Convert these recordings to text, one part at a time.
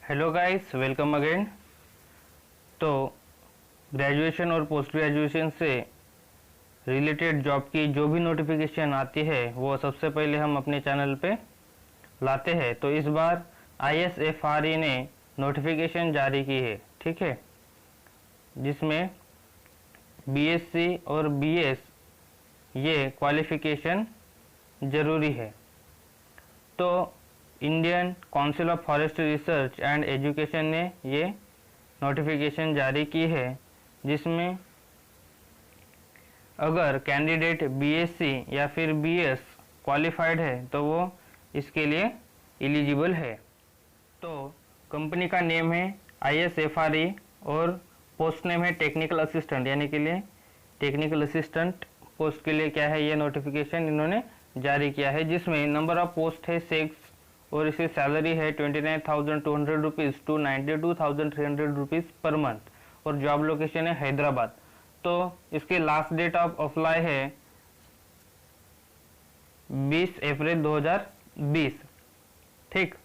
Hello guys, welcome again. तो graduation और post graduation से रिलेटेड जॉब की जो भी नोटिफिकेशन आती है वो सबसे पहले हम अपने चैनल पे लाते हैं। तो इस बार ISFRE ने नोटिफिकेशन जारी की है, ठीक है, जिसमें BSc और BS ये क्वालिफिकेशन ज़रूरी है। तो Indian council of forest research and education ने ये नोटिफिकेशन जारी की है, जिसमें अगर कैंडिडेट BSc या फिर BS क्वालिफाइड है तो वो इसके लिए एलिजिबल है। तो कंपनी का नेम है ISFRE और पोस्ट नेम है टेक्निकल असिस्टेंट, यानी के लिए टेक्निकल असिस्टेंट पोस्ट के लिए क्या है, ये नोटिफिकेशन इन्होंने जारी किया है, जिसमें नंबर ऑफ पोस्ट है 6 और इसकी सैलरी है 29,200 rupees to 92,300 rupees per month और जॉब लोकेशन है हैदराबाद। तो इसकी लास्ट डेट ऑफ अप्लाई है 20 अप्रैल 2020, ठीक।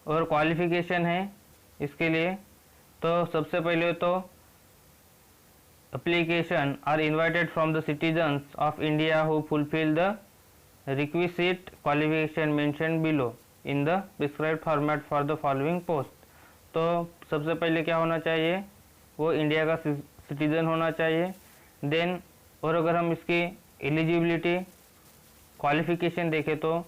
और क्वालिफिकेशन है इसके लिए, तो सबसे पहले तो application are invited from the citizens of India who fulfill the requisite qualification mentioned below in the prescribed format for the following post। तो सबसे पहले क्या होना चाहिए, वो इंडिया का सिटीजन होना चाहिए। देन और अगर हम इसकी एलिजिबिलिटी क्वालिफिकेशन देखें तो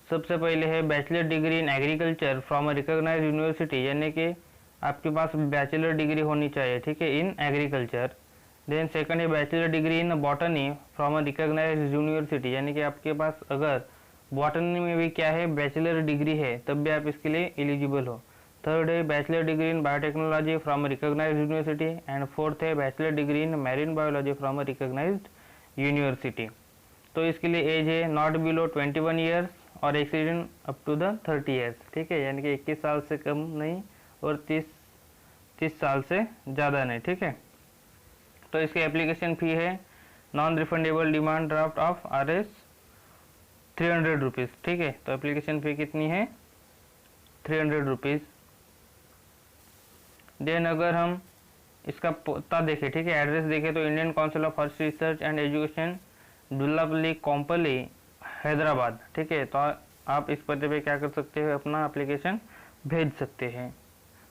सबसे पहले है bachelor degree in agriculture from a recognised university, यानी कि आपके पास बैचलर डिग्री होनी चाहिए, ठीक है, इन एग्रीकल्चर। देन सेकंड है bachelor degree in botany from a recognised university, यानी कि आपके पास अगर बॉटनी में भी क्या है, बैचलर डिग्री है, तब भी आप इसके लिए एलिजिबल हो। थर्ड है bachelor degree in biotechnology from a recognised university and fourth है bachelor degree in marine biology from a recognised university. तो इसके लिए एज है नॉट बिलो 21 ईयर्स और accident up to the 30 years, ठीक है, यानी कि 21 साल से कम नहीं और 30 साल से ज़्यादा नहीं, ठीक है। तो इसकी एप्लीकेशन फ़ी है non refundable demand draft of RS 300 rupees, ठीक है। तो एप्लीकेशन फ़ी कितनी है, 300 रुपीज़। देन अगर हम इसका पता देखें, ठीक है, एड्रेस देखें तो Indian council of forest research and education, Dullapalli Kompally, Hyderabad, ठीक है। तो आप इस पते पे क्या कर सकते हो, अपना एप्लीकेशन भेज सकते हैं।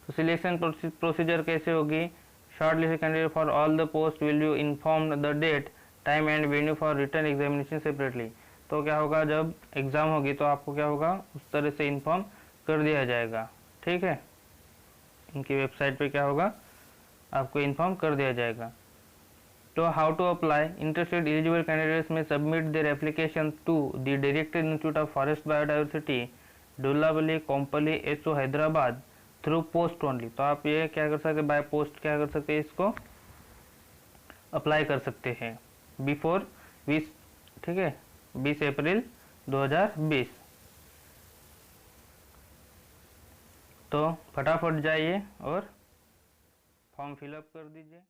तो सिलेक्शन प्रोसीजर कैसे होगी, shortlisted candidate for all the post will be informed the date time and venue for written examination separately. तो क्या होगा, जब एग्ज़ाम होगी तो आपको क्या होगा, उस तरह से इन्फॉर्म कर दिया जाएगा, ठीक है। इनकी वेबसाइट पे क्या होगा, आपको इन्फॉर्म कर दिया जाएगा। तो how to apply, interested eligible candidates may submit their application to the directed institute of forest biodiversity, Dullapalli Kompally, SO Hyderabad, through post only. तो आप ये क्या कर सकते हैं, बाय पोस्ट क्या कर सकते हैं, इसको अप्लाई कर सकते हैं बिफोर 20, ठीक है, 20 अप्रैल 2020। तो फटाफट जाइए और फॉर्म फिलअप कर दीजिए।